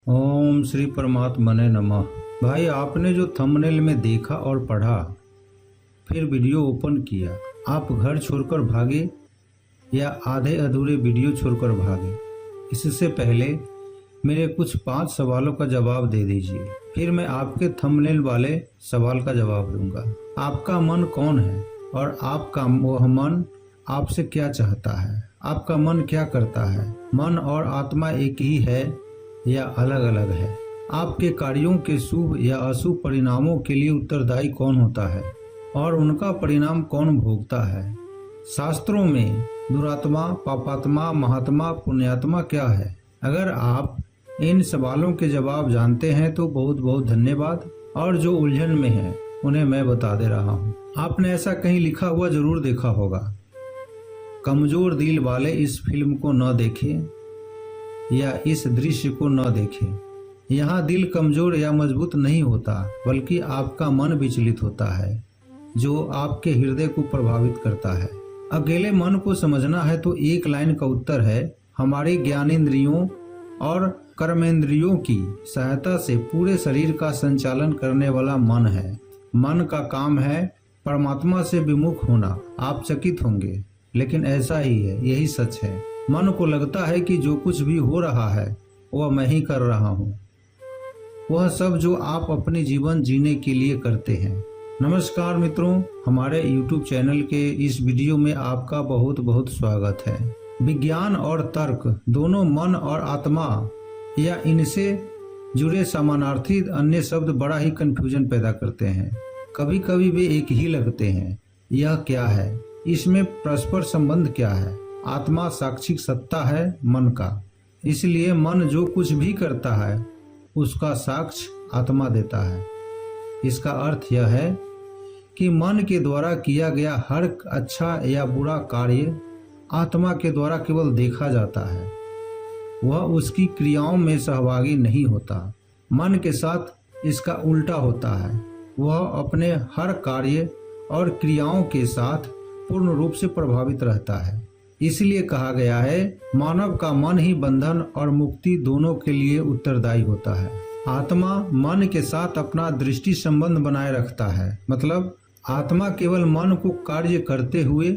ओम श्री परमात्मने नमः। भाई, आपने जो थंबनेल में देखा और पढ़ा, फिर वीडियो ओपन किया, आप घर छोड़कर भागे या आधे अधूरे वीडियो छोड़कर भागे? इससे पहले मेरे कुछ 5 सवालों का जवाब दे दीजिए, फिर मैं आपके थंबनेल वाले सवाल का जवाब दूंगा। आपका मन कौन है और आपका वह मन आपसे क्या चाहता है? आपका मन क्या करता है? मन और आत्मा एक ही है या अलग अलग है? आपके कार्यों के शुभ या अशुभ परिणामों के लिए उत्तरदायी कौन होता है और उनका परिणाम कौन भोगता है? शास्त्रों में दुरात्मा, पापात्मा, महात्मा, पुण्यात्मा क्या है? अगर आप इन सवालों के जवाब जानते हैं तो बहुत बहुत धन्यवाद, और जो उलझन में है उन्हें मैं बता दे रहा हूँ। आपने ऐसा कहीं लिखा हुआ जरूर देखा होगा, कमजोर दिल वाले इस फिल्म को न देखें या इस दृश्य को न देखें। यहाँ दिल कमजोर या मजबूत नहीं होता, बल्कि आपका मन विचलित होता है, जो आपके हृदय को प्रभावित करता है। अकेले मन को समझना है तो एक लाइन का उत्तर है, हमारे ज्ञानेंद्रियों और कर्मेंद्रियों की सहायता से पूरे शरीर का संचालन करने वाला मन है। मन का काम है परमात्मा से विमुख होना। आप चकित होंगे, लेकिन ऐसा ही है, यही सच है। मन को लगता है कि जो कुछ भी हो रहा है वह मैं ही कर रहा हूँ, वह सब जो आप अपने जीवन जीने के लिए करते हैं। नमस्कार मित्रों, हमारे YouTube चैनल के इस वीडियो में आपका बहुत बहुत स्वागत है। विज्ञान और तर्क दोनों मन और आत्मा या इनसे जुड़े समानार्थी अन्य शब्द बड़ा ही कंफ्यूजन पैदा करते हैं। कभी कभी वे एक ही लगते हैं। यह क्या है? इसमें परस्पर संबंध क्या है? आत्मा साक्षिक सत्ता है मन का, इसलिए मन जो कुछ भी करता है उसका साक्ष्य आत्मा देता है। इसका अर्थ यह है कि मन के द्वारा किया गया हर अच्छा या बुरा कार्य आत्मा के द्वारा केवल देखा जाता है, वह उसकी क्रियाओं में सहभागी नहीं होता। मन के साथ इसका उल्टा होता है, वह अपने हर कार्य और क्रियाओं के साथ पूर्ण रूप से प्रभावित रहता है। इसलिए कहा गया है, मानव का मन ही बंधन और मुक्ति दोनों के लिए उत्तरदायी होता है। आत्मा मन के साथ अपना दृष्टि संबंध बनाए रखता है, मतलब आत्मा केवल मन को कार्य करते हुए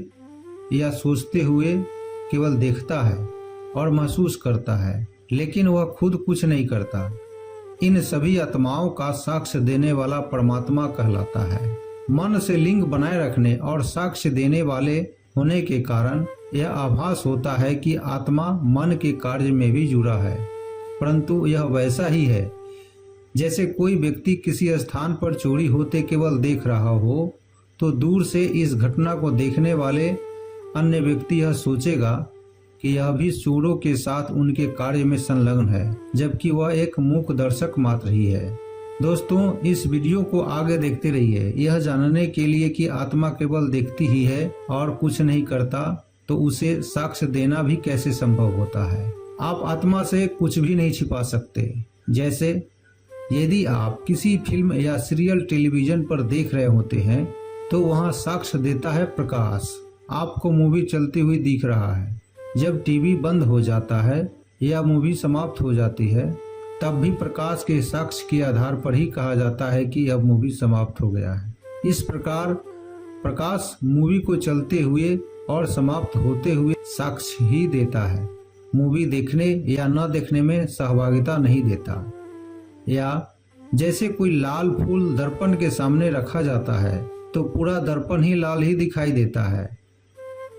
या सोचते हुए केवल देखता है और महसूस करता है, लेकिन वह खुद कुछ नहीं करता। इन सभी आत्माओं का साक्ष्य देने वाला परमात्मा कहलाता है। मन से लिंक बनाए रखने और साक्ष्य देने वाले होने के कारण यह आभास होता है कि आत्मा मन के कार्य में भी जुड़ा है, परंतु यह वैसा ही है जैसे कोई व्यक्ति किसी स्थान पर चोरी होते केवल देख रहा हो, तो दूर से इस घटना को देखने वाले अन्य व्यक्ति यह सोचेगा कि यह भी चोरों के साथ उनके कार्य में संलग्न है, जबकि वह एक मूक दर्शक मात्र ही है। दोस्तों, इस वीडियो को आगे देखते रहिए, यह जानने के लिए कि आत्मा केवल देखती ही है और कुछ नहीं करता, तो उसे साक्ष्य देना भी कैसे संभव होता है। आप आत्मा से कुछ भी नहीं छिपा सकते। जैसे यदि आप किसी फिल्म या सीरियल टेलीविजन पर देख रहे होते हैं तो वहां साक्ष्य देता है प्रकाश। आपको मूवी चलती हुई दिख रहा है, जब टीवी बंद हो जाता है या मूवी समाप्त हो जाती है, तब भी प्रकाश के साक्ष्य के आधार पर ही कहा जाता है कि अब मूवी समाप्त हो गया है। इस प्रकार प्रकाश मूवी को चलते हुए और समाप्त होते हुए साक्ष्य ही देता है, मूवी देखने या न देखने में सहभागिता नहीं देता। या जैसे कोई लाल फूल दर्पण के सामने रखा जाता है तो पूरा दर्पण ही लाल ही दिखाई देता है,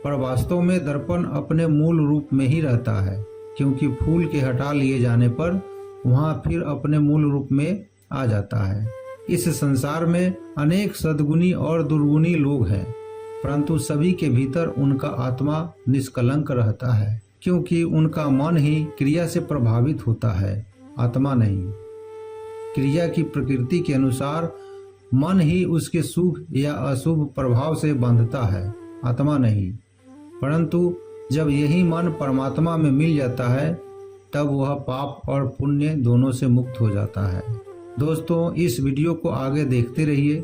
पर वास्तव में दर्पण अपने मूल रूप में ही रहता है, क्योंकि फूल के हटा लिए जाने पर वहाँ फिर अपने मूल रूप में आ जाता है। इस संसार में अनेक सद्गुणी और दुर्गुणी लोग हैं, परंतु सभी के भीतर उनका आत्मा निष्कलंक रहता है, क्योंकि उनका मन ही क्रिया से प्रभावित होता है, आत्मा नहीं। क्रिया की प्रकृति के अनुसार मन ही उसके शुभ या अशुभ प्रभाव से बंधता है, आत्मा नहीं। परंतु जब यही मन परमात्मा में मिल जाता है, तब वह पाप और पुण्य दोनों से मुक्त हो जाता है। दोस्तों, इस वीडियो को आगे देखते रहिए,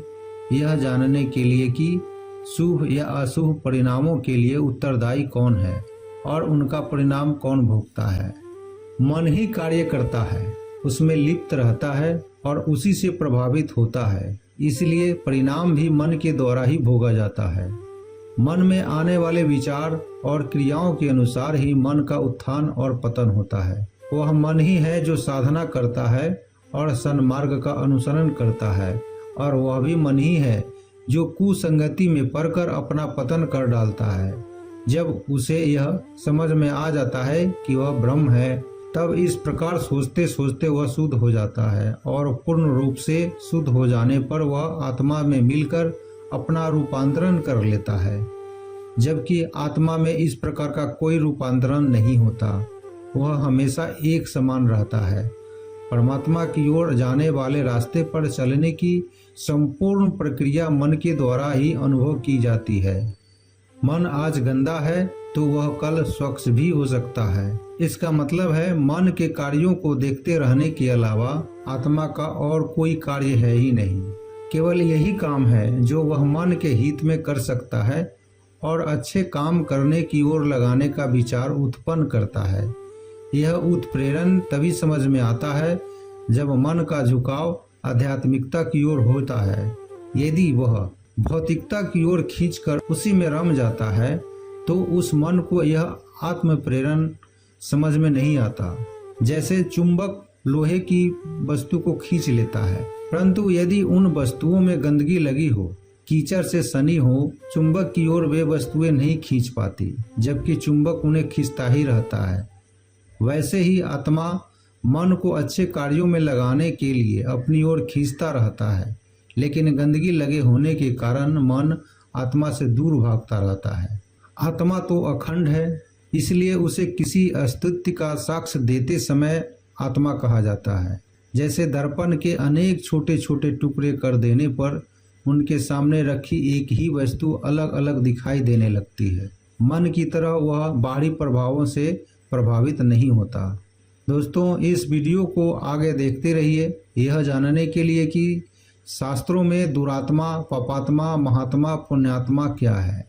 यह जानने के लिए कि शुभ या अशुभ परिणामों के लिए उत्तरदायी कौन है और उनका परिणाम कौन भोगता है। मन ही कार्य करता है, उसमें लिप्त रहता है और उसी से प्रभावित होता है, इसलिए परिणाम भी मन के द्वारा ही भोगा जाता है। मन में आने वाले विचार और क्रियाओं के अनुसार ही मन का उत्थान और पतन होता है। वह मन ही है जो साधना करता है और सन्मार्ग का अनुसरण करता है, और वह भी मन ही है जो कुसंगति में पड़कर अपना पतन कर डालता है। जब उसे यह समझ में आ जाता है कि वह ब्रह्म है, तब इस प्रकार सोचते सोचते वह शुद्ध हो जाता है, और पूर्ण रूप से शुद्ध हो जाने पर वह आत्मा में मिलकर अपना रूपांतरण कर लेता है। जबकि आत्मा में इस प्रकार का कोई रूपांतरण नहीं होता, वह हमेशा एक समान रहता है। परमात्मा की ओर जाने वाले रास्ते पर चलने की संपूर्ण प्रक्रिया मन के द्वारा ही अनुभव की जाती है। मन आज गंदा है तो वह कल स्वच्छ भी हो सकता है। इसका मतलब है मन के कार्यों को देखते रहने के अलावा आत्मा का और कोई कार्य है ही नहीं। केवल यही काम है जो वह मन के हित में कर सकता है और अच्छे काम करने की ओर लगाने का विचार उत्पन्न करता है। यह उत्प्रेरण तभी समझ में आता है जब मन का झुकाव आध्यात्मिकता की ओर होता है। यदि वह भौतिकता की ओर खींचकर उसी में रम जाता है तो उस मन को यह आत्म प्रेरण समझ में नहीं आता। जैसे चुंबक लोहे की वस्तु को खींच लेता है, परंतु यदि उन वस्तुओं में गंदगी लगी हो, कीचड़ से सनी हो, चुंबक की ओर वे वस्तुएं नहीं खींच पाती, जबकि चुंबक उन्हें खींचता ही रहता है। वैसे ही आत्मा मन को अच्छे कार्यों में लगाने के लिए अपनी ओर खींचता रहता है, लेकिन गंदगी लगे होने के कारण मन आत्मा से दूर भागता रहता है। आत्मा तो अखंड है, इसलिए उसे किसी अस्तित्व का साक्ष्य देते समय आत्मा कहा जाता है। जैसे दर्पण के अनेक छोटे छोटे टुकड़े कर देने पर उनके सामने रखी एक ही वस्तु अलग अलग दिखाई देने लगती है, मन की तरह वह बाहरी प्रभावों से प्रभावित नहीं होता। दोस्तों, इस वीडियो को आगे देखते रहिए यह जानने के लिए कि शास्त्रों में दुरात्मा, पापात्मा, महात्मा, पुण्यात्मा क्या है।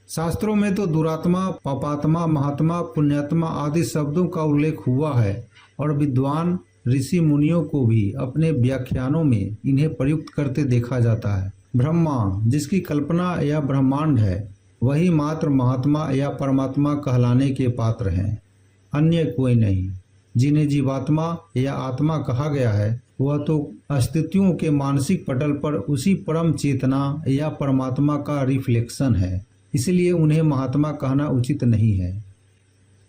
शास्त्रों में तो दुरात्मा, पापात्मा, महात्मा, पुण्यात्मा आदि शब्दों का उल्लेख हुआ है और विद्वान ऋषि मुनियों को भी अपने व्याख्यानों में इन्हें प्रयुक्त करते देखा जाता है। ब्रह्मा, जिसकी कल्पना या ब्रह्मांड है, वही मात्र महात्मा या परमात्मा कहलाने के पात्र हैं, अन्य कोई नहीं। जिन्हें जीवात्मा या आत्मा कहा गया है वह तो अस्तित्वों के मानसिक पटल पर उसी परम चेतना या परमात्मा का रिफ्लेक्शन है, इसलिए उन्हें महात्मा कहना उचित नहीं है।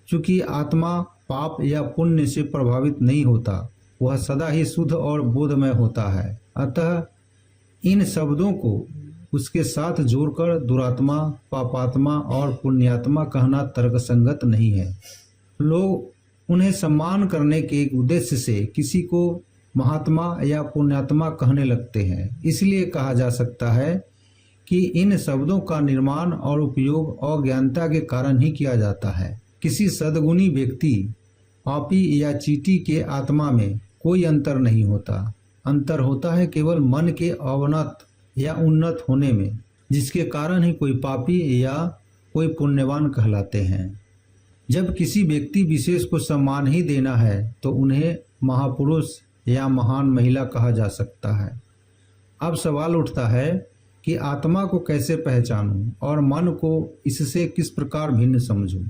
चूंकि आत्मा पाप या पुण्य से प्रभावित नहीं होता, वह सदा ही शुद्ध और बोधमय होता है। अतः इन शब्दों को उसके साथ जोड़कर दुरात्मा, पापात्मा और पुण्यात्मा कहना तर्कसंगत नहीं है। लोग उन्हें सम्मान करने के उद्देश्य से किसी को महात्मा या पुण्यात्मा कहने लगते हैं। इसलिए कहा जा सकता है कि इन शब्दों का निर्माण और उपयोग अज्ञानता के कारण ही किया जाता है। किसी सद्गुणी व्यक्ति, पापी या चीटी के आत्मा में कोई अंतर नहीं होता। अंतर होता है केवल मन के अवनत या उन्नत होने में, जिसके कारण ही कोई पापी या कोई पुण्यवान कहलाते हैं। जब किसी व्यक्ति विशेष को सम्मान ही देना है तो उन्हें महापुरुष या महान महिला कहा जा सकता है। अब सवाल उठता है कि आत्मा को कैसे पहचानूं और मन को इससे किस प्रकार भिन्न समझूं।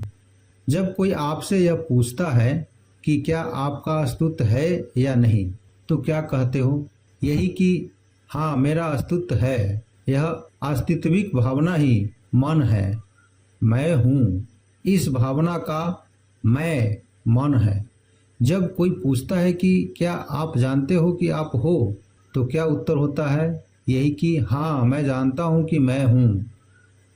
जब कोई आपसे यह पूछता है कि क्या आपका अस्तित्व है या नहीं, तो क्या कहते हो? यही कि हाँ, मेरा अस्तित्व है। यह अस्तित्विक भावना ही मन है, मैं हूँ। इस भावना का मैं मन है। जब कोई पूछता है कि क्या आप जानते हो कि आप हो, तो क्या उत्तर होता है? यही कि हाँ, मैं जानता हूँ कि मैं हूँ।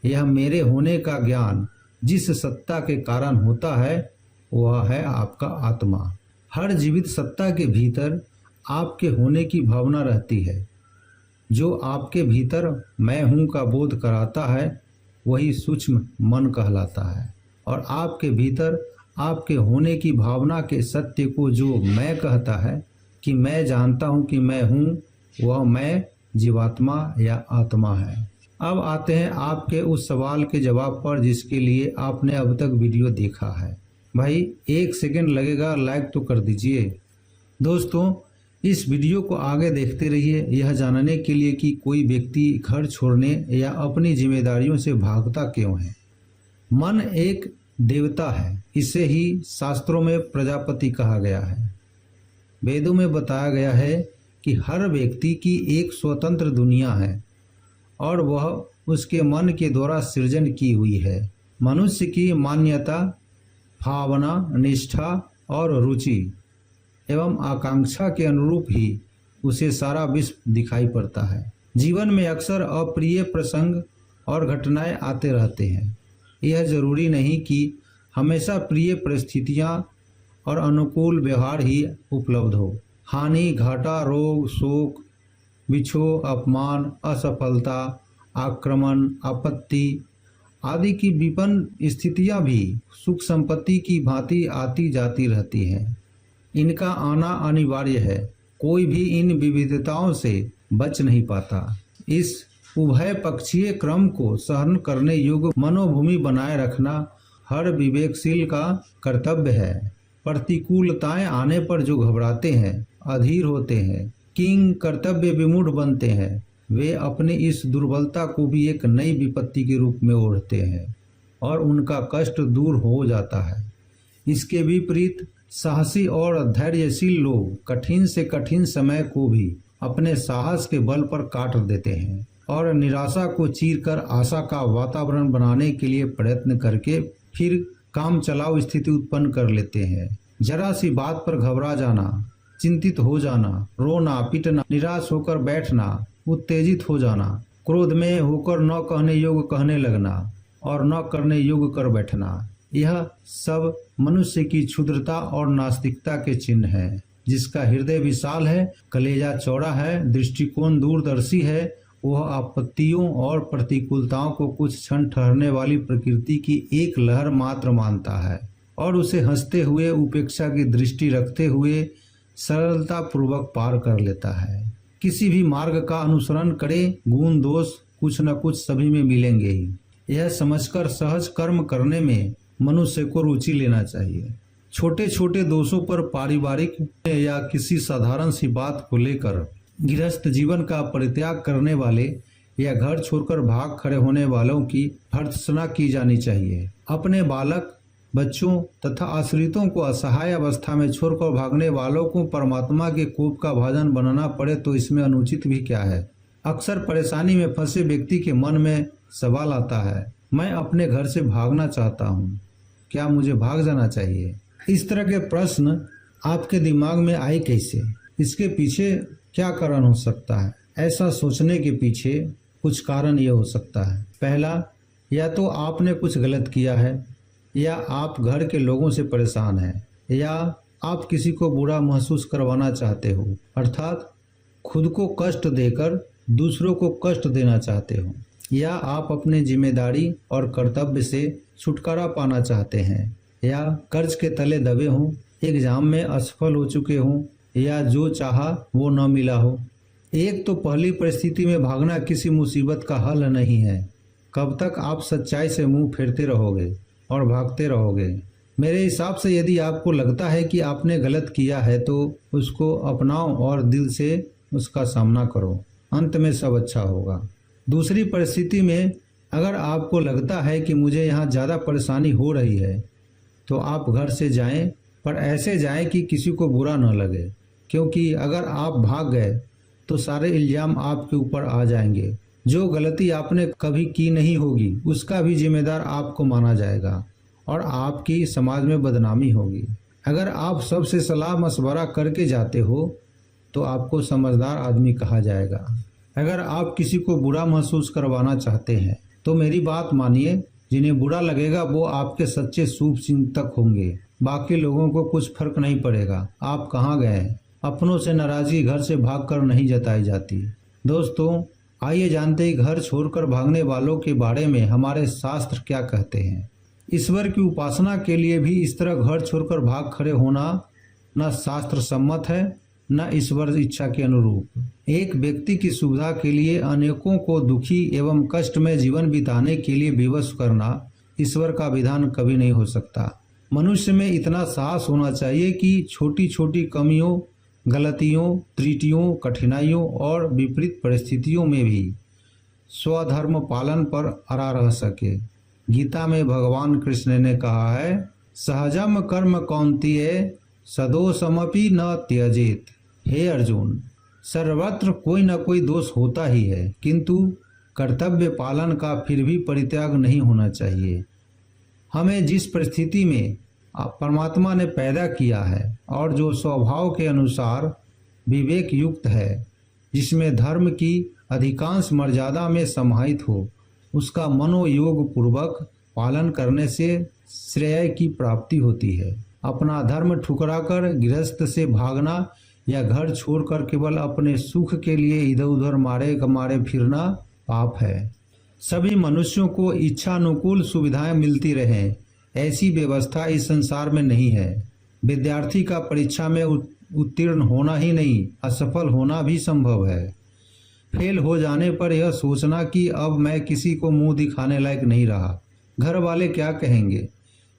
यह मेरे होने का ज्ञान जिस सत्ता के कारण होता है वह है आपका आत्मा। हर जीवित सत्ता के भीतर आपके होने की भावना रहती है। जो आपके भीतर मैं हूँ का बोध कराता है वही सूक्ष्म मन कहलाता है, और आपके भीतर आपके होने की भावना के सत्य को जो मैं कहता है कि मैं जानता हूँ कि मैं हूँ, वह मैं जीवात्मा या आत्मा है। अब आते हैं आपके उस सवाल के जवाब पर जिसके लिए आपने अब तक वीडियो देखा है। भाई 1 सेकंड लगेगा, लाइक तो कर दीजिए। दोस्तों, इस वीडियो को आगे देखते रहिए यह जानने के लिए कि कोई व्यक्ति घर छोड़ने या अपनी जिम्मेदारियों से भागता क्यों है। मन एक देवता है, इसे ही शास्त्रों में प्रजापति कहा गया है। वेदों में बताया गया है कि हर व्यक्ति की एक स्वतंत्र दुनिया है और वह उसके मन के द्वारा सृजन की हुई है। मनुष्य की मान्यता, भावना, निष्ठा और रुचि एवं आकांक्षा के अनुरूप ही उसे सारा विश्व दिखाई पड़ता है। जीवन में अक्सर अप्रिय प्रसंग और घटनाएं आते रहते हैं। यह जरूरी नहीं कि हमेशा प्रिय परिस्थितियां और अनुकूल व्यवहार ही उपलब्ध हो। हानि, घाटा, रोग, शोक, विक्षोभ, अपमान, असफलता, आक्रमण, आपत्ति आदि की विपन्न स्थितियां भी सुख संपत्ति की भांति आती जाती रहती हैं। इनका आना अनिवार्य है। कोई भी इन विविधताओं से बच नहीं पाता। इस उभय पक्षीय क्रम को सहन करने योग्य मनोभूमि बनाए रखना हर विवेकशील का कर्तव्य है। प्रतिकूलताएं आने पर जो घबराते हैं, अधीर होते हैं, किंग कर्तव्य विमूढ़ बनते हैं, वे अपनी इस दुर्बलता को भी एक नई विपत्ति के रूप में ओढ़ते हैं और उनका कष्ट दूर हो जाता है। इसके विपरीत साहसी और धैर्यशील लोग कठिन से कठिन समय को भी अपने साहस के बल पर काट देते हैं और निराशा को चीरकर आशा का वातावरण बनाने के लिए प्रयत्न करके फिर काम चलाऊ स्थिति उत्पन्न कर लेते हैं। जरा सी बात पर घबरा जाना, चिंतित हो जाना, रोना पीटना, निराश होकर बैठना, उत्तेजित हो जाना, क्रोध में होकर न कहने योग्य कहने लगना और न करने योग्य कर बैठना, यह सब मनुष्य की क्षुद्रता और नास्तिकता के चिन्ह है। जिसका हृदय विशाल है, कलेजा चौड़ा है, दृष्टिकोण दूरदर्शी है, वह आपत्तियों और प्रतिकूलताओं को कुछ क्षण ठहरने वाली प्रकृति की एक लहर मात्र मानता है और उसे हंसते हुए, उपेक्षा की दृष्टि रखते हुए सरलता पूर्वक पार कर लेता है। किसी भी मार्ग का अनुसरण करे, गुण दोष कुछ न कुछ सभी में मिलेंगे ही। यह समझकर सहज कर्म करने में मनुष्य को रुचि लेना चाहिए। छोटे छोटे दोषों पर, पारिवारिक या किसी साधारण सी बात को लेकर गृहस्थ जीवन का परित्याग करने वाले या घर छोड़कर भाग खड़े होने वालों की भर्त्सना की जानी चाहिए। अपने बालक, बच्चों तथा आश्रितों को असहाय अवस्था में छोड़कर भागने वालों को परमात्मा के कोप का भाजन बनाना पड़े तो इसमें अनुचित भी क्या है। अक्सर परेशानी में फंसे व्यक्ति के मन में सवाल आता है, मैं अपने घर से भागना चाहता हूँ, क्या मुझे भाग जाना चाहिए? इस तरह के प्रश्न आपके दिमाग में आए कैसे? इसके पीछे क्या कारण हो सकता है? ऐसा सोचने के पीछे कुछ कारण ये हो सकता है। पहला, या तो आपने कुछ गलत किया है, या आप घर के लोगों से परेशान हैं, या आप किसी को बुरा महसूस करवाना चाहते हो, अर्थात खुद को कष्ट देकर दूसरों को कष्ट देना चाहते हो, या आप अपनी जिम्मेदारी और कर्तव्य से छुटकारा पाना चाहते हैं, या कर्ज के तले दबे हों, एग्जाम में असफल हो चुके हों, या जो चाहा वो न मिला हो। एक तो पहली परिस्थिति में भागना किसी मुसीबत का हल नहीं है। कब तक आप सच्चाई से मुंह फेरते रहोगे और भागते रहोगे? मेरे हिसाब से यदि आपको लगता है कि आपने गलत किया है तो उसको अपनाओ और दिल से उसका सामना करो, अंत में सब अच्छा होगा। दूसरी परिस्थिति में अगर आपको लगता है कि मुझे यहाँ ज़्यादा परेशानी हो रही है तो आप घर से जाएं, पर ऐसे जाएं कि किसी को बुरा न लगे, क्योंकि अगर आप भाग गए तो सारे इल्ज़ाम आपके ऊपर आ जाएंगे। जो गलती आपने कभी की नहीं होगी उसका भी जिम्मेदार आपको माना जाएगा और आपकी समाज में बदनामी होगी। अगर आप सबसे सलाह मशवरा करके जाते हो तो आपको समझदार आदमी कहा जाएगा। अगर आप किसी को बुरा महसूस करवाना चाहते हैं तो मेरी बात मानिए, जिन्हें बुरा लगेगा वो आपके सच्चे शुभ चिंतक होंगे, बाकी लोगों को कुछ फर्क नहीं पड़ेगा आप कहाँ गए। अपनों से नाराजगी घर से भागकर नहीं जताई जाती। दोस्तों, आइए जानते हैं घर छोड़कर भागने वालों के बारे में हमारे शास्त्र क्या कहते हैं। ईश्वर की उपासना के लिए भी इस तरह घर छोड़कर भाग खड़े होना न शास्त्र सम्मत है न ईश्वर इच्छा के अनुरूप। एक व्यक्ति की सुविधा के लिए अनेकों को दुखी एवं कष्ट में जीवन बिताने के लिए विवश करना ईश्वर का विधान कभी नहीं हो सकता। मनुष्य में इतना साहस होना चाहिए कि छोटी छोटी कमियों गलतियों, त्रुटियों, कठिनाइयों और विपरीत परिस्थितियों में भी स्वधर्म पालन पर अड़ा रह सके। गीता में भगवान कृष्ण ने कहा है, सहजम कर्म कौन्तेय सदोषमपि न त्यजेत। हे अर्जुन, सर्वत्र कोई न कोई दोष होता ही है, किंतु कर्तव्य पालन का फिर भी परित्याग नहीं होना चाहिए। हमें जिस परिस्थिति में परमात्मा ने पैदा किया है और जो स्वभाव के अनुसार विवेक युक्त है, जिसमें धर्म की अधिकांश मर्यादा में समाहित हो, उसका मनोयोग पूर्वक पालन करने से श्रेय की प्राप्ति होती है। अपना धर्म ठुकराकर गृहस्थ से भागना या घर छोड़कर केवल अपने सुख के लिए इधर उधर मारे फिरना पाप है। सभी मनुष्यों को इच्छानुकूल सुविधाएं मिलती रहें, ऐसी व्यवस्था इस संसार में नहीं है। विद्यार्थी का परीक्षा में उत्तीर्ण होना ही नहीं, असफल होना भी संभव है। फेल हो जाने पर यह सोचना कि अब मैं किसी को मुंह दिखाने लायक नहीं रहा, घर वाले क्या कहेंगे,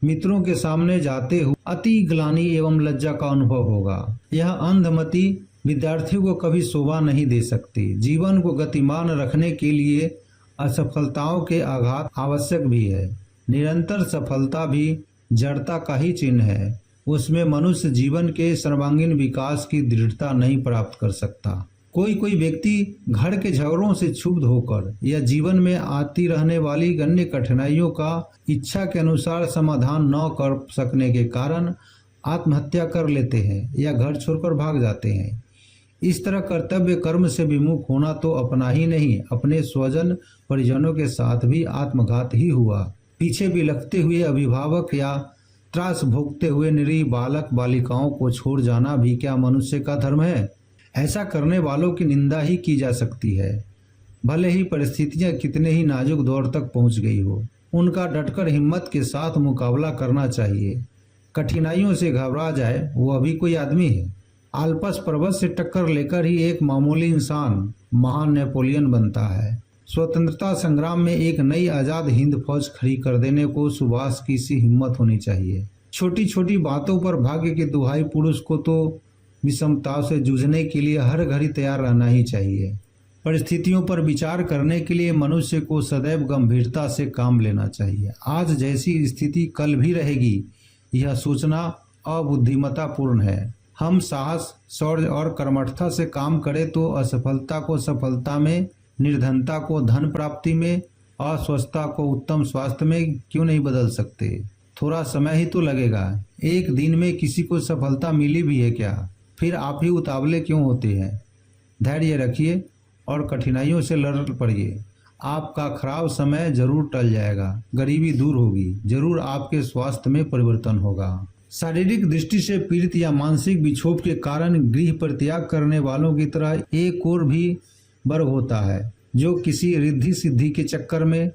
मित्रों के सामने जाते हुए अति ग्लानि एवं लज्जा का अनुभव होगा। यह अंधमति विद्यार्थियों को कभी शोभा नहीं दे सकती। जीवन को गतिमान रखने के लिए असफलताओं के आघात आवश्यक भी है। निरंतर सफलता भी जड़ता का ही चिन्ह है। उसमें मनुष्य जीवन के सर्वांगीण विकास की दृढ़ता नहीं प्राप्त कर सकता। कोई व्यक्ति घर के झगड़ों से क्षुब्ध होकर या जीवन में आती रहने वाली अन्य कठिनाइयों का इच्छा के अनुसार समाधान न कर सकने के कारण आत्महत्या कर लेते हैं या घर छोड़कर भाग जाते हैं। इस तरह कर्तव्य कर्म से विमुख होना तो अपना ही नहीं, अपने स्वजन परिजनों के साथ भी आत्मघात ही हुआ। पीछे बिलखते हुए अभिभावक या त्रास भोगते हुए निरीह बालक बालिकाओं को छोड़ जाना भी क्या मनुष्य का धर्म है? ऐसा करने वालों की निंदा ही की जा सकती है, भले ही परिस्थितियां कितने ही नाजुक दौर तक पहुंच गई हो। उनका डटकर हिम्मत के साथ मुकाबला करना चाहिए। कठिनाइयों से घबरा जाए वह भी कोई आदमी है। आलपस पर्वत से टक्कर लेकर ही एक मामूली इंसान महान नेपोलियन बनता है। स्वतंत्रता संग्राम में एक नई आजाद हिंद फौज खड़ी कर देने को सुभाष की सी हिम्मत होनी चाहिए। छोटी छोटी बातों पर भाग्य के दुहाई पुरुष को तो विषमताओं से जूझने के लिए हर घड़ी तैयार रहना ही चाहिए। परिस्थितियों पर विचार करने के लिए मनुष्य को सदैव गंभीरता से काम लेना चाहिए। आज जैसी स्थिति कल भी रहेगी, यह सोचना अबुद्धिमत्तापूर्ण है। हम साहस, शौर्य और कर्मठता से काम करें तो असफलता को सफलता में, निर्धनता को धन प्राप्ति में, अस्वस्थता को उत्तम स्वास्थ्य में क्यों नहीं बदल सकते? थोड़ा समय ही तो लगेगा। एक दिन में किसी को सफलता मिली भी है क्या? फिर आप ही उतावले क्यों होते हैं? धैर्य रखिए और कठिनाइयों से लड़ पड़िए। आपका खराब समय जरूर टल जाएगा, गरीबी दूर होगी, जरूर आपके स्वास्थ्य में परिवर्तन होगा। शारीरिक दृष्टि से पीड़ित या मानसिक विक्षोभ के कारण गृह परित्याग करने वालों की तरह एक और भी वर्ग होता है जो किसी रिद्धि सिद्धि के चक्कर में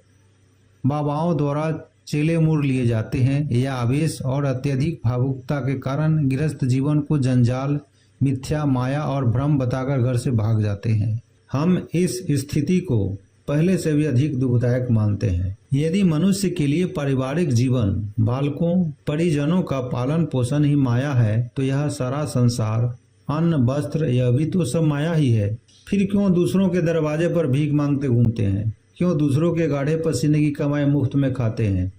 बाबाओं द्वारा चेले मोड़ लिए जाते हैं या आवेश और अत्यधिक भावुकता के कारण गृहस्थ जीवन को जंजाल, मिथ्या, माया और भ्रम बताकर घर से भाग जाते हैं। हम इस स्थिति को पहले से भी अधिक दुखदायक मानते हैं। यदि मनुष्य के लिए पारिवारिक जीवन, बालकों, परिजनों का पालन पोषण ही माया है, तो यह सारा संसार, अन्न, वस्त्र, यह भी तो सब माया ही है। फिर क्यों दूसरों के दरवाजे पर भीख मांगते घूमते हैं? क्यों दूसरों के गाढ़े पसीने की कमाई मुफ्त में खाते हैं?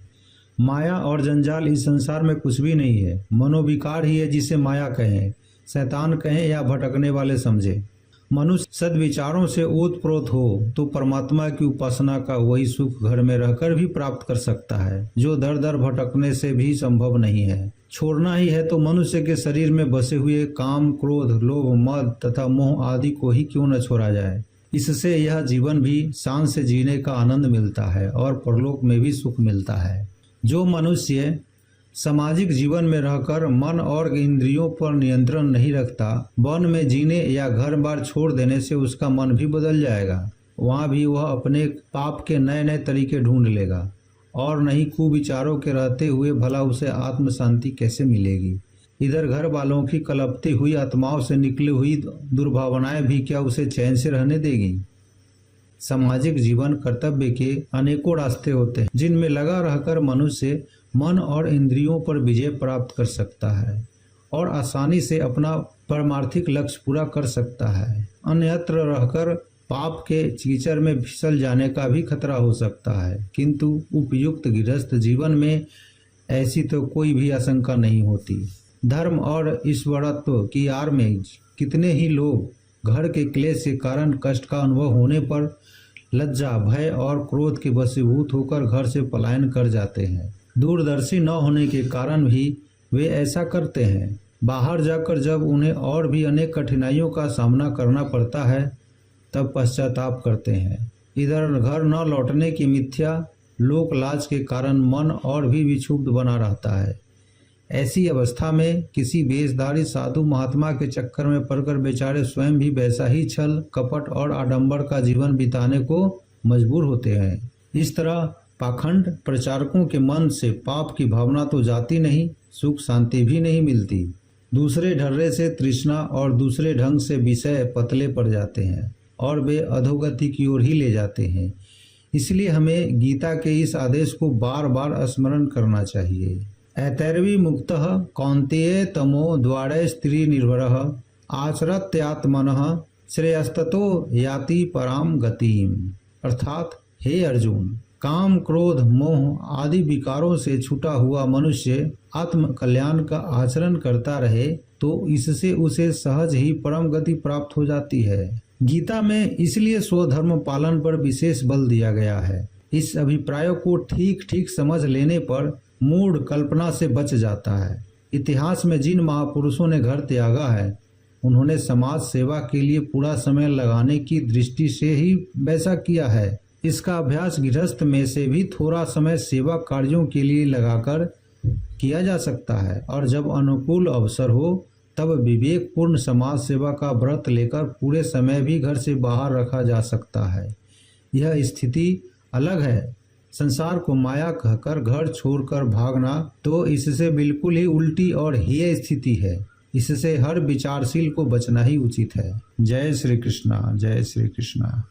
माया और जंजाल इस संसार में कुछ भी नहीं है। मनोविकार ही है जिसे माया कहें, शैतान कहें या भटकने वाले समझे। मनुष्य सद्विचारों से ओतप्रोत हो तो परमात्मा की उपासना का वही सुख घर में रहकर भी प्राप्त कर सकता है, जो दर दर भटकने से भी संभव नहीं है। छोड़ना ही है तो मनुष्य के शरीर में बसे हुए काम, क्रोध, लोभ, मद तथा मोह आदि को ही क्यों न छोड़ा जाए। इससे यह जीवन भी शान से जीने का आनंद मिलता है और परलोक में भी सुख मिलता है। जो मनुष्य सामाजिक जीवन में रहकर मन और इंद्रियों पर नियंत्रण नहीं रखता, वन में जीने या घर बार छोड़ देने से उसका मन भी बदल जाएगा। वहाँ भी वह अपने पाप के नए नए तरीके ढूंढ लेगा और नहीं कुविचारों के रहते हुए भला उसे आत्म शांति कैसे मिलेगी। इधर घर वालों की कलपती हुई आत्माओं से निकली हुई दुर्भावनाएं भी क्या उसे चैन से रहने देगी। सामाजिक जीवन कर्तव्य के अनेकों रास्ते होते हैं जिनमें लगा रहकर मनुष्य मन और इंद्रियों पर विजय प्राप्त कर सकता है और आसानी से अपना परमार्थिक लक्ष्य पूरा कर सकता है। अन्यत्र रहकर पाप के कीचड़ में फिसल जाने का भी खतरा हो सकता है, किंतु उपयुक्त गृहस्थ जीवन में ऐसी तो कोई भी आशंका नहीं होती। धर्म और ईश्वरत्व की आड़ में कितने ही लोग घर के क्लेश के कारण कष्ट का अनुभव होने पर लज्जा, भय और क्रोध के वशीभूत होकर घर से पलायन कर जाते हैं। दूरदर्शी न होने के कारण भी वे ऐसा करते हैं। बाहर जाकर जब उन्हें और भी अनेक कठिनाइयों का सामना करना पड़ता है तब पश्चाताप करते हैं। इधर घर न लौटने की मिथ्या लोक लाज के कारण मन और भी विक्षुब्ध बना रहता है। ऐसी अवस्था में किसी वेशधारी साधु महात्मा के चक्कर में पड़कर बेचारे स्वयं भी वैसा ही छल, कपट और आडंबर का जीवन बिताने को मजबूर होते हैं। इस तरह पाखंड प्रचारकों के मन से पाप की भावना तो जाती नहीं, सुख शांति भी नहीं मिलती। दूसरे ढर्रे से तृष्णा और दूसरे ढंग से विषय पतले पड़ जाते हैं और वे अधोगति की ओर ही ले जाते हैं। इसलिए हमें गीता के इस आदेश को बार बार स्मरण करना चाहिए। ऐतैर्वी मुक्तः कौन्तेय तमो द्वारे स्त्री निर्भरः आचरत्यात्मनः श्रेयस्ततो याति पराम गतिम। अर्थात हे अर्जुन, काम, क्रोध, मोह आदि विकारों से छूटा हुआ मनुष्य आत्म कल्याण का आचरण करता रहे तो इससे उसे सहज ही परम गति प्राप्त हो जाती है। गीता में इसलिए स्वधर्म पालन पर विशेष बल दिया गया है। इस अभिप्राय को ठीक ठीक समझ लेने पर मूढ़ कल्पना से बच जाता है। इतिहास में जिन महापुरुषों ने घर त्यागा है उन्होंने समाज सेवा के लिए पूरा समय लगाने की दृष्टि से ही वैसा किया है। इसका अभ्यास गृहस्थ में से भी थोड़ा समय सेवा कार्यों के लिए लगाकर किया जा सकता है और जब अनुकूल अवसर हो तब विवेकपूर्ण समाज सेवा का व्रत लेकर पूरे समय भी घर से बाहर रखा जा सकता है। यह स्थिति अलग है। संसार को माया कहकर घर छोड़कर भागना तो इससे बिल्कुल ही उल्टी और हेय स्थिति है। इससे हर विचारशील को बचना ही उचित है। जय श्री कृष्णा, जय श्री कृष्णा।